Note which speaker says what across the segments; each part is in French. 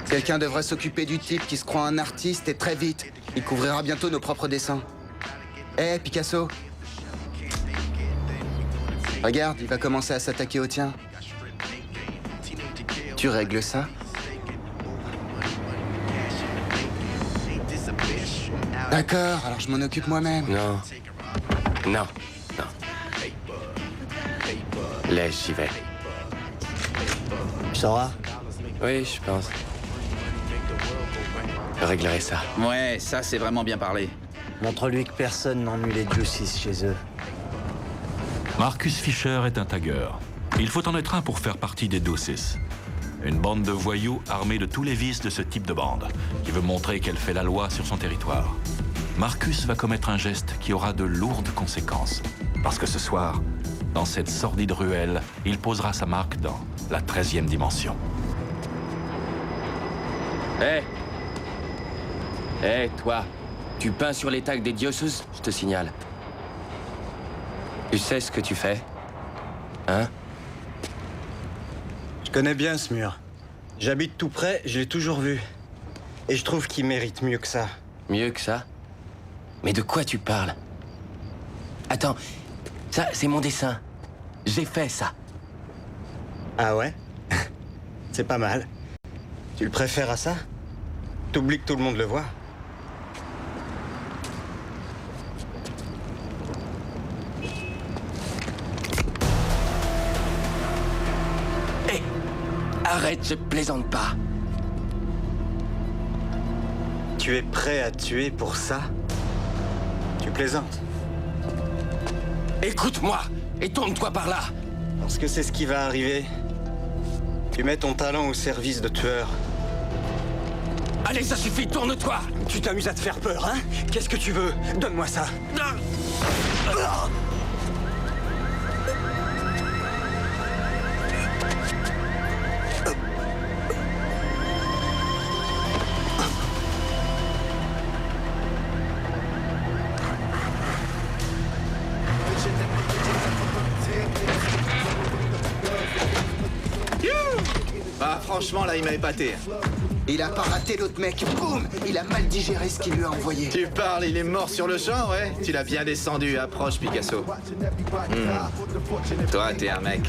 Speaker 1: Quelqu'un devrait s'occuper du type qui se croit un artiste et très vite. Il couvrira bientôt nos propres dessins. Hé, Picasso. Regarde, il va commencer à s'attaquer au tien. Tu règles ça? D'accord, alors je m'en occupe moi-même.
Speaker 2: Non. Non. Non. Laisse, j'y vais.
Speaker 3: Sora?
Speaker 2: Oui, je pense. Je réglerai ça.
Speaker 4: Ouais, ça c'est vraiment bien parlé.
Speaker 3: Montre-lui que personne n'ennuie les Juices chez eux.
Speaker 5: Marcus Fisher est un tagger. Il faut en être un pour faire partie des Deuces. Une bande de voyous armés de tous les vices de ce type de bande, qui veut montrer qu'elle fait la loi sur son territoire. Marcus va commettre un geste qui aura de lourdes conséquences. Parce que ce soir, dans cette sordide ruelle, il posera sa marque dans la 13e dimension.
Speaker 2: Hé Hé, toi, tu peins sur les tags des dioses, je te signale. Tu sais ce que tu fais? Hein?
Speaker 3: Je connais bien ce mur. J'habite tout près, je l'ai toujours vu. Et je trouve qu'il mérite mieux que ça.
Speaker 2: Mieux que ça? Mais de quoi tu parles? Attends, ça, c'est mon dessin. J'ai fait ça.
Speaker 3: Ah ouais? C'est pas mal. Tu le préfères à ça? T'oublies que tout le monde le voit?
Speaker 2: Hé! Arrête, je plaisante pas.
Speaker 3: Tu es prêt à tuer pour ça? Tu plaisantes?
Speaker 2: Écoute-moi et tourne-toi par là.
Speaker 3: Parce que c'est ce qui va arriver. Tu mets ton talent au service de tueurs.
Speaker 2: Allez, ça suffit, tourne-toi.
Speaker 3: Tu t'amuses à te faire peur, hein? Qu'est-ce que tu veux? Donne-moi ça.
Speaker 4: Bah franchement là il m'a épaté.
Speaker 1: Il a pas raté l'autre mec. Boum! Il a mal digéré ce qu'il lui a envoyé.
Speaker 4: Tu parles, il est mort sur le champ, ouais? Tu l'as bien descendu, approche Picasso. Toi t'es un mec.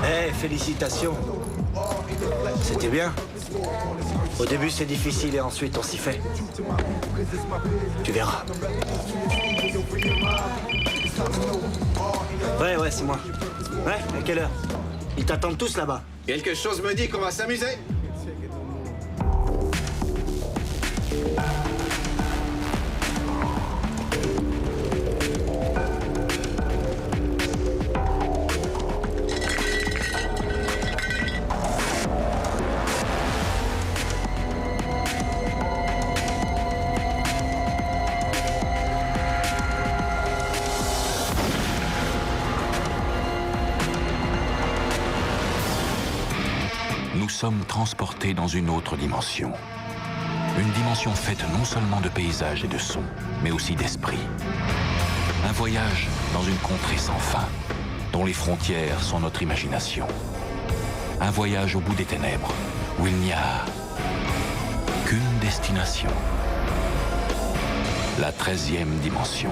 Speaker 3: Eh, félicitations. C'était bien. Au début, c'est difficile et ensuite, on s'y fait. Tu verras. Ouais, c'est moi. Ouais, à quelle heure? Ils t'attendent tous là-bas.
Speaker 4: Quelque chose me dit qu'on va s'amuser.
Speaker 5: Nous sommes transportés dans une autre dimension. Une dimension faite non seulement de paysages et de sons, mais aussi d'esprit. Un voyage dans une contrée sans fin, dont les frontières sont notre imagination. Un voyage au bout des ténèbres, où il n'y a qu'une destination. La 13e dimension.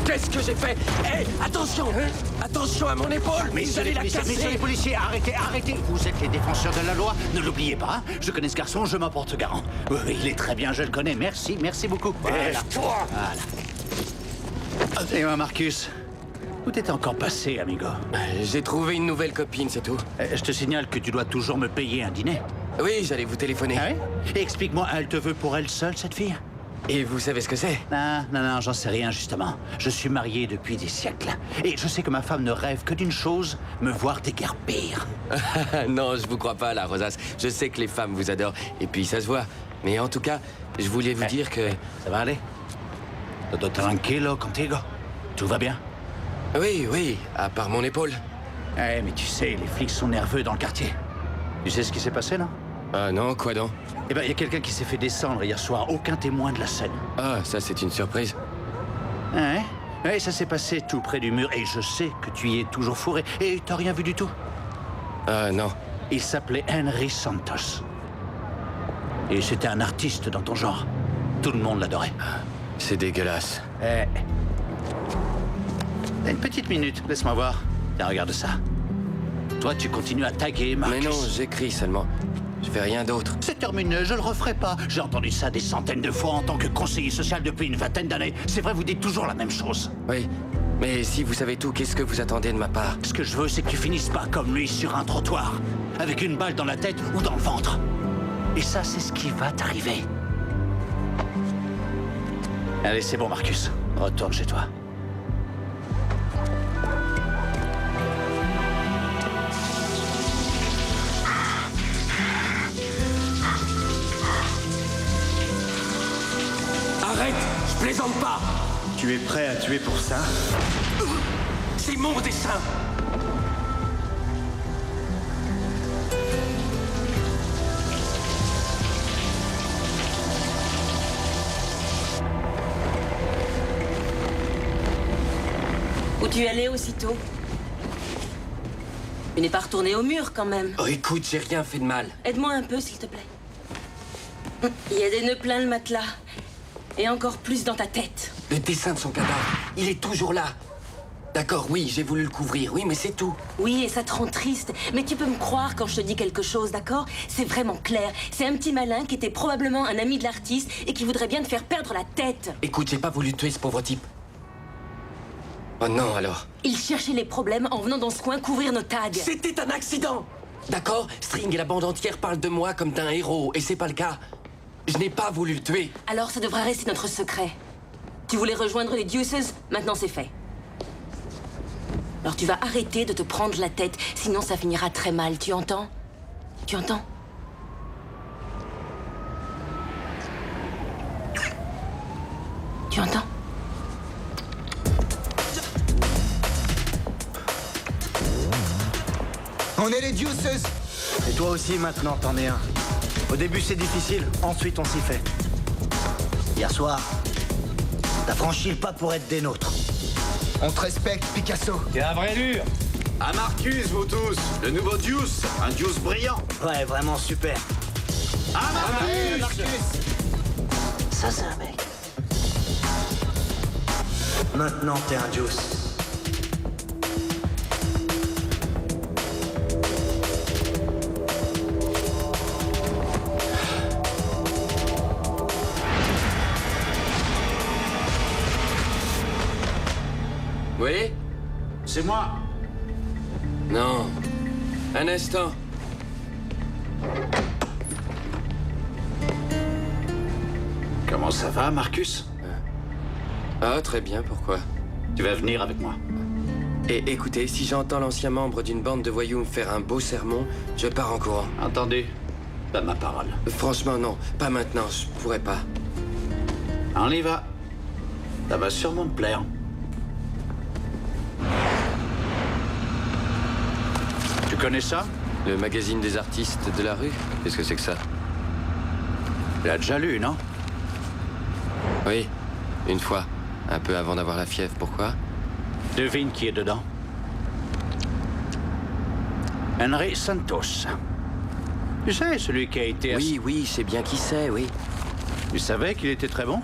Speaker 2: Qu'est-ce que j'ai fait? Hé, attention! Attention à mon épaule!
Speaker 6: Messieurs
Speaker 2: Vous allez
Speaker 6: les
Speaker 2: la
Speaker 6: policiers,
Speaker 2: casser!
Speaker 6: messieurs les policiers, arrêtez! Vous êtes les défenseurs de la loi, ne l'oubliez pas. Je connais ce garçon, je m'en porte garant. Oui, il est très bien, je le connais. Merci beaucoup. Voilà. Et moi, Marcus, où t'es encore passé, amigo?
Speaker 2: J'ai trouvé une nouvelle copine, c'est tout.
Speaker 6: Je te signale que tu dois toujours me payer un dîner.
Speaker 2: Oui, j'allais vous téléphoner.
Speaker 6: Ah ouais? Et explique-moi, elle te veut pour elle seule, cette fille?
Speaker 2: Et vous savez ce que c'est?
Speaker 6: Non, j'en sais rien, justement. Je suis marié depuis des siècles. Et je sais que ma femme ne rêve que d'une chose, me voir déguerpir.
Speaker 2: Non, je vous crois pas, la rosace. Je sais que les femmes vous adorent, et puis ça se voit. Mais en tout cas, je voulais vous dire que...
Speaker 6: Ça va aller? Todo tranquilo contigo? Tout va bien?
Speaker 2: Oui, à part mon épaule.
Speaker 6: Eh, mais tu sais, les flics sont nerveux dans le quartier. Tu sais ce qui s'est passé, non?
Speaker 2: Ah non, quoi donc?
Speaker 6: Eh ben, il y a quelqu'un qui s'est fait descendre hier soir. Aucun témoin de la scène.
Speaker 2: Ah, ça c'est une surprise.
Speaker 6: Hein? Ouais, ça s'est passé tout près du mur. Et je sais que tu y es toujours fourré. Et t'as rien vu du tout?
Speaker 2: Ah non.
Speaker 6: Il s'appelait Henry Santos. Et c'était un artiste dans ton genre. Tout le monde l'adorait.
Speaker 2: C'est dégueulasse.
Speaker 6: Eh. T'as une petite minute, laisse-moi voir. Tiens, regarde ça. Toi, tu continues à taguer, Marcus.
Speaker 2: Mais non, j'écris seulement. Je fais rien d'autre.
Speaker 6: C'est terminé, je le referai pas. J'ai entendu ça des centaines de fois en tant que conseiller social depuis une vingtaine d'années. C'est vrai, vous dites toujours la même chose.
Speaker 2: Oui, mais si vous savez tout, qu'est-ce que vous attendez de ma part?
Speaker 6: Ce que je veux, c'est que tu finisses pas comme lui sur un trottoir, avec une balle dans la tête ou dans le ventre. Et ça, c'est ce qui va t'arriver. Allez, c'est bon, Marcus. Retourne chez toi.
Speaker 2: Arrête! Je plaisante pas!
Speaker 3: Tu es prêt à tuer pour ça?
Speaker 2: C'est mon dessin!
Speaker 7: Où tu allais aussitôt? Tu n'es pas retourné au mur, quand même.
Speaker 2: Oh, écoute, j'ai rien fait de mal.
Speaker 7: Aide-moi un peu, s'il te plaît. Il y a des nœuds plein le matelas. Et encore plus dans ta tête.
Speaker 2: Le dessin de son cadavre, il est toujours là. D'accord, oui, j'ai voulu le couvrir, oui, mais c'est tout.
Speaker 7: Oui, et ça te rend triste. Mais tu peux me croire quand je te dis quelque chose, d'accord? C'est vraiment clair. C'est un petit malin qui était probablement un ami de l'artiste et qui voudrait bien te faire perdre la tête.
Speaker 2: Écoute, j'ai pas voulu tuer ce pauvre type. Oh non, alors.
Speaker 7: Il cherchait les problèmes en venant dans ce coin couvrir nos tags.
Speaker 2: C'était un accident! D'accord? String et la bande entière parlent de moi comme d'un héros, et c'est pas le cas. Je n'ai pas voulu le tuer.
Speaker 7: Alors ça devra rester notre secret. Tu voulais rejoindre les Deuces, maintenant c'est fait. Alors tu vas arrêter de te prendre la tête, sinon ça finira très mal, tu entends? Tu entends? Tu entends?
Speaker 1: On est les Deuces!
Speaker 3: Et toi aussi, maintenant, t'en es un. Au début, c'est difficile. Ensuite, on s'y fait. Hier soir, t'as franchi le pas pour être des nôtres.
Speaker 1: On te respecte, Picasso.
Speaker 3: T'es un vrai dur.
Speaker 4: À Marcus, vous tous. Le nouveau Deuce. Un Deuce brillant.
Speaker 3: Ouais, vraiment super.
Speaker 4: À Marcus.
Speaker 3: Ça, c'est un mec. Maintenant, t'es un Deuce.
Speaker 2: Oui?
Speaker 6: C'est moi.
Speaker 2: Non. Un instant.
Speaker 6: Comment ça va, Marcus?
Speaker 2: Ah, très bien, pourquoi?
Speaker 6: Tu vas venir avec moi.
Speaker 2: Et écoutez, si j'entends l'ancien membre d'une bande de voyous me faire un beau sermon, je pars en courant.
Speaker 6: Entendu? Pas ma parole.
Speaker 2: Franchement, non. Pas maintenant, je pourrais pas.
Speaker 6: On y va. Ça va sûrement te plaire. Tu connais ça?
Speaker 2: Le magazine des artistes de la rue? Qu'est-ce que c'est que ça?
Speaker 6: Tu l'as déjà lu, non?
Speaker 2: Oui, une fois. Un peu avant d'avoir la fièvre, pourquoi?
Speaker 6: Devine qui est dedans. Henry Santos. Tu sais, celui qui a été...
Speaker 2: Oui, je sais bien qui c'est, oui.
Speaker 6: Tu savais qu'il était très bon?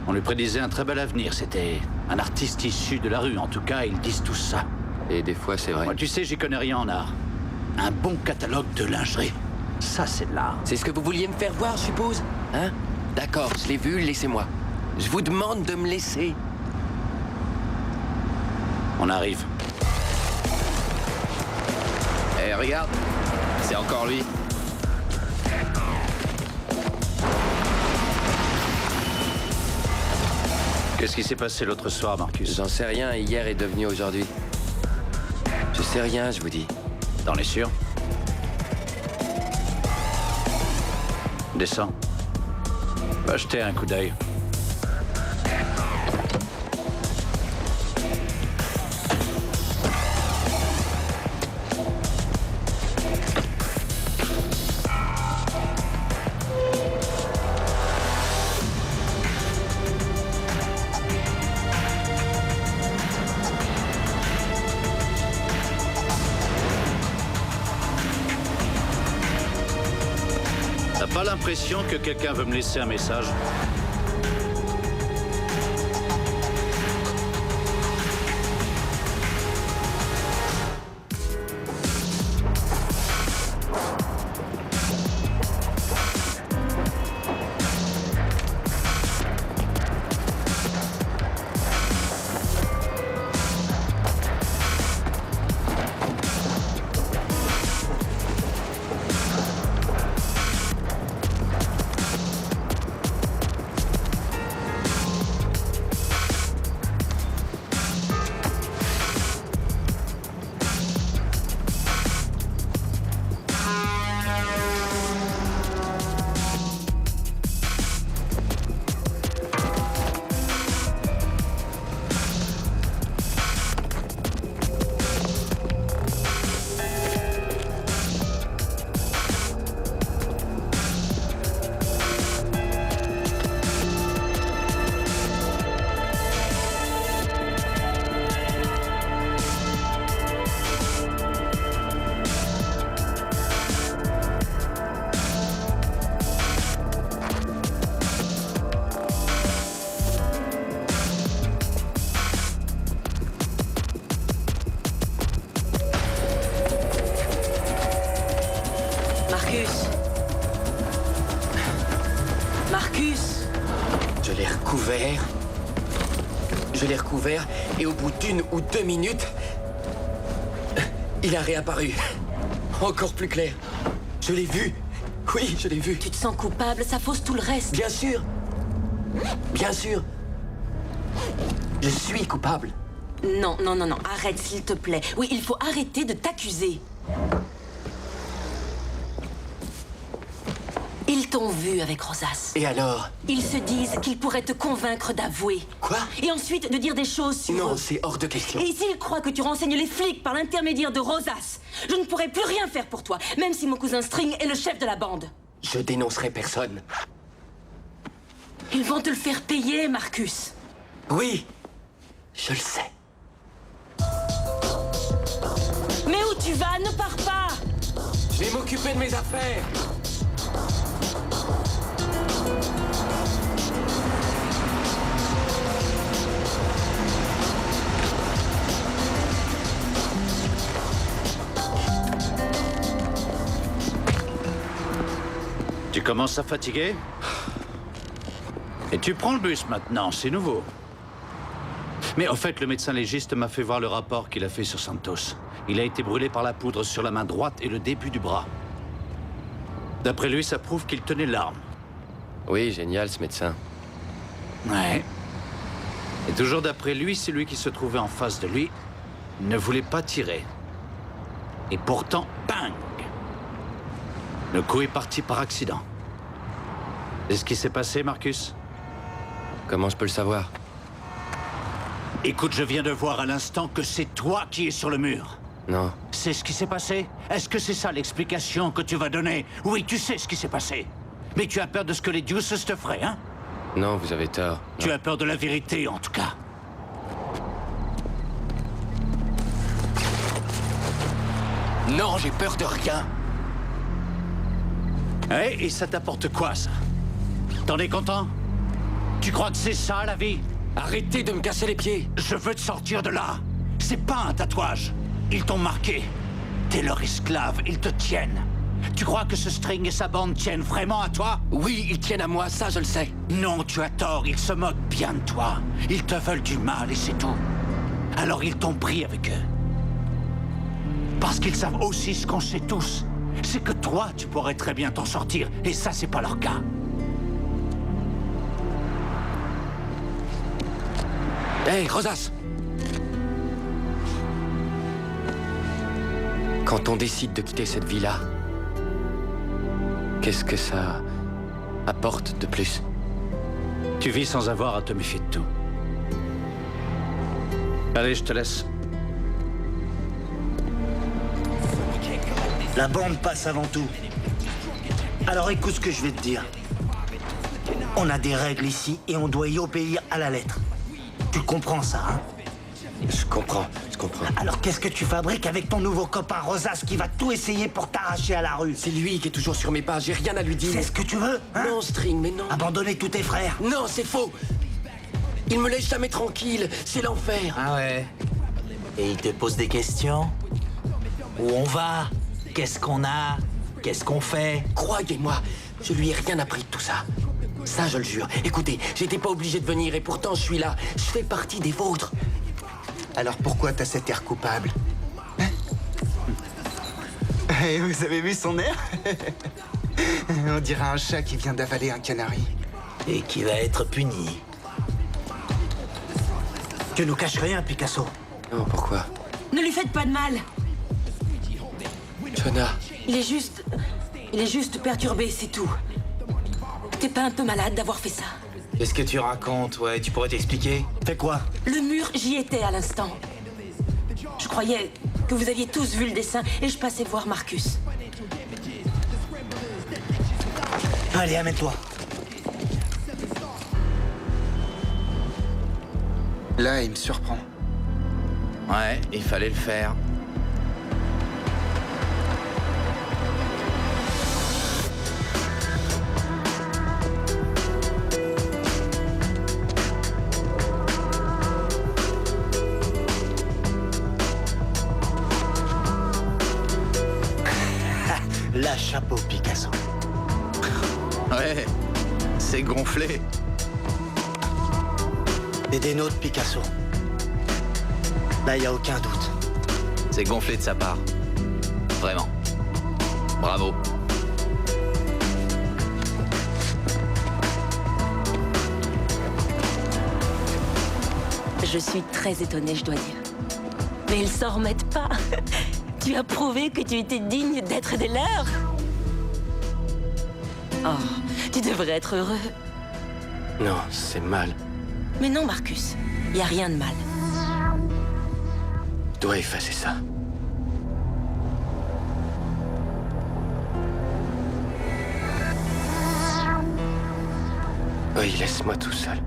Speaker 6: On lui prédisait un très bel avenir. C'était un artiste issu de la rue. En tout cas, ils disent tous ça.
Speaker 2: Et des fois, c'est vrai.
Speaker 6: Moi, tu sais, j'y connais rien en art. Un bon catalogue de lingerie. Ça, c'est de l'art.
Speaker 2: C'est ce que vous vouliez me faire voir, je suppose? Hein? D'accord, je l'ai vu, laissez-moi. Je vous demande de me laisser.
Speaker 6: On arrive.
Speaker 4: Eh, regarde. C'est encore lui.
Speaker 6: Qu'est-ce qui s'est passé l'autre soir, Marcus?
Speaker 2: J'en sais rien, hier est devenu aujourd'hui. Je sais rien, je vous dis.
Speaker 6: T'en es sûr? Descends. Va jeter un coup d'œil. T'as pas l'impression que quelqu'un veut me laisser un message?
Speaker 7: Marcus!
Speaker 2: Je l'ai recouvert. Je l'ai recouvert et au bout d'1 ou 2 minutes, il a réapparu. Encore plus clair. Je l'ai vu. Oui, je l'ai vu.
Speaker 7: Tu te sens coupable, ça fausse tout le reste.
Speaker 2: Bien sûr. Bien sûr. Je suis coupable.
Speaker 7: Non, non, non, non, arrête s'il te plaît. Oui, il faut arrêter de t'accuser. Ils t'ont vu avec Rosas.
Speaker 2: Et alors?
Speaker 7: Ils se disent qu'ils pourraient te convaincre d'avouer.
Speaker 2: Quoi?
Speaker 7: Et ensuite de dire des choses sur
Speaker 2: Non,
Speaker 7: eux.
Speaker 2: c'est hors de question.
Speaker 7: Et s'ils croient que tu renseignes les flics par l'intermédiaire de Rosas, je ne pourrai plus rien faire pour toi, même si mon cousin String est le chef de la bande.
Speaker 2: Je dénoncerai personne.
Speaker 7: Ils vont te le faire payer, Marcus.
Speaker 2: Oui, je le sais.
Speaker 7: Mais où tu vas? Ne pars pas!
Speaker 2: Je vais m'occuper de mes affaires.
Speaker 6: Tu commences à fatiguer? Et tu prends le bus maintenant, c'est nouveau. Mais au fait, le médecin légiste m'a fait voir le rapport qu'il a fait sur Santos. Il a été brûlé par la poudre sur la main droite et le début du bras. D'après lui, ça prouve qu'il tenait l'arme.
Speaker 2: Oui, génial ce médecin.
Speaker 6: Ouais. Et toujours d'après lui, celui qui se trouvait en face de lui ne voulait pas tirer. Et pourtant, bang! Le coup est parti par accident. C'est ce qui s'est passé, Marcus?
Speaker 2: Comment je peux le savoir?
Speaker 6: Écoute, je viens de voir à l'instant que c'est toi qui es sur le mur.
Speaker 2: Non.
Speaker 6: C'est ce qui s'est passé? Est-ce que c'est ça l'explication que tu vas donner? Oui, tu sais ce qui s'est passé. Mais tu as peur de ce que les Deuces te feraient, hein?
Speaker 2: Non, vous avez tort.
Speaker 6: Tu as peur de la vérité, en tout cas.
Speaker 2: Non, j'ai peur de rien.
Speaker 6: Eh, et ça t'apporte quoi, ça? T'en es content? Tu crois que c'est ça, la vie?
Speaker 2: Arrêtez de me casser les pieds.
Speaker 6: Je veux te sortir de là. C'est pas un tatouage. Ils t'ont marqué. T'es leur esclave, ils te tiennent. Tu crois que ce String et sa bande tiennent vraiment à toi?
Speaker 2: Oui, ils tiennent à moi, ça je le sais.
Speaker 6: Non, tu as tort, ils se moquent bien de toi. Ils te veulent du mal et c'est tout. Alors ils t'ont pris avec eux. Parce qu'ils savent aussi ce qu'on sait tous. C'est que toi, tu pourrais très bien t'en sortir. Et ça, c'est pas leur cas.
Speaker 2: Hé, Rosas! Quand on décide de quitter cette vie-là, qu'est-ce que ça apporte de plus?
Speaker 6: Tu vis sans avoir à te méfier de tout. Allez, je te laisse.
Speaker 3: La bande passe avant tout. Alors écoute ce que je vais te dire. On a des règles ici et on doit y obéir à la lettre. Tu comprends ça, hein?
Speaker 2: Je comprends.
Speaker 3: Alors qu'est-ce que tu fabriques avec ton nouveau copain Rosas qui va tout essayer pour t'arracher à la rue?
Speaker 2: C'est lui qui est toujours sur mes pas, j'ai rien à lui dire.
Speaker 3: C'est ce que tu veux, hein?
Speaker 2: Non, String, mais non.
Speaker 3: Abandonner tous tes frères?
Speaker 2: Non, c'est faux. Il me laisse jamais tranquille, c'est l'enfer.
Speaker 3: Ah ouais? Et il te pose des questions? Où on va? Qu'est-ce qu'on a? Qu'est-ce qu'on fait?
Speaker 2: Croyez-moi, je lui ai rien appris de tout ça. Ça, je le jure. Écoutez, j'étais pas obligé de venir et pourtant je suis là. Je fais partie des vôtres.
Speaker 1: Alors pourquoi t'as cet air coupable? Hein? Et vous avez vu son air? On dirait un chat qui vient d'avaler un canari.
Speaker 3: Et qui va être puni. Tu nous caches rien, Picasso.
Speaker 2: Non, pourquoi?
Speaker 7: Ne lui faites pas de mal.
Speaker 2: Jonah,
Speaker 7: Il est juste perturbé, c'est tout. T'es pas un peu malade d'avoir fait ça?
Speaker 4: Qu'est-ce que tu racontes? Ouais, tu pourrais t'expliquer?
Speaker 3: Fais quoi?
Speaker 7: Le mur, j'y étais à l'instant. Je croyais que vous aviez tous vu le dessin et je passais voir Marcus.
Speaker 3: Allez, amène-toi.
Speaker 1: Là, il me surprend.
Speaker 4: Ouais, il fallait le faire.
Speaker 3: La chapeau, Picasso.
Speaker 4: Ouais, c'est gonflé.
Speaker 3: Et des nôtres, Picasso. Là, y a aucun doute.
Speaker 4: C'est gonflé de sa part. Vraiment. Bravo.
Speaker 7: Je suis très étonnée, je dois dire. Mais ils s'en remettent pas. Tu as prouvé que tu étais digne d'être des leurs. Oh, tu devrais être heureux.
Speaker 2: non, c'est mal.
Speaker 7: Mais non, Marcus, y a rien de mal.
Speaker 2: Je dois effacer ça. Oui, laisse-moi tout seul.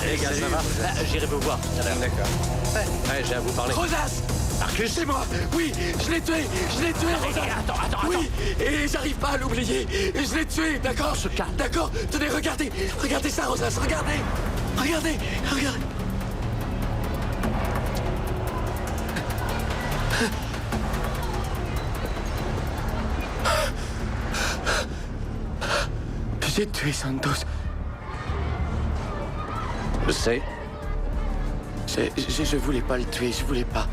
Speaker 6: Les gars, ça va? J'irai vous voir. D'accord. Ouais, j'ai à vous parler.
Speaker 2: Rosas! Marcus, c'est moi! Oui, je l'ai tué! Je l'ai tué, Rosas!
Speaker 6: Attends.
Speaker 2: Oui, et j'arrive pas à l'oublier! Je l'ai tué, d'accord?
Speaker 6: Se calme.
Speaker 2: D'accord? Tenez, regardez! Regardez ça, Rosas! Regardez! Regardez! Regardez! J'ai tué Santos.
Speaker 6: Je sais.
Speaker 2: Je voulais pas le tuer, je voulais pas.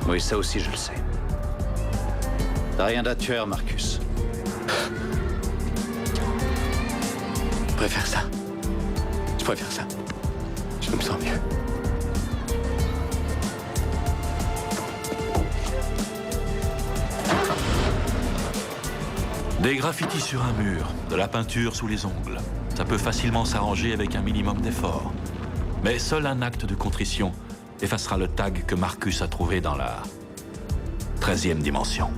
Speaker 6: Oui, ça aussi, je le sais. T'as rien à tuer, Marcus.
Speaker 2: Je préfère ça. Je préfère ça. Je me sens mieux.
Speaker 5: Des graffitis sur un mur, de la peinture sous les ongles. Ça peut facilement s'arranger avec un minimum d'effort. Mais seul un acte de contrition effacera le tag que Marcus a trouvé dans la 13e dimension.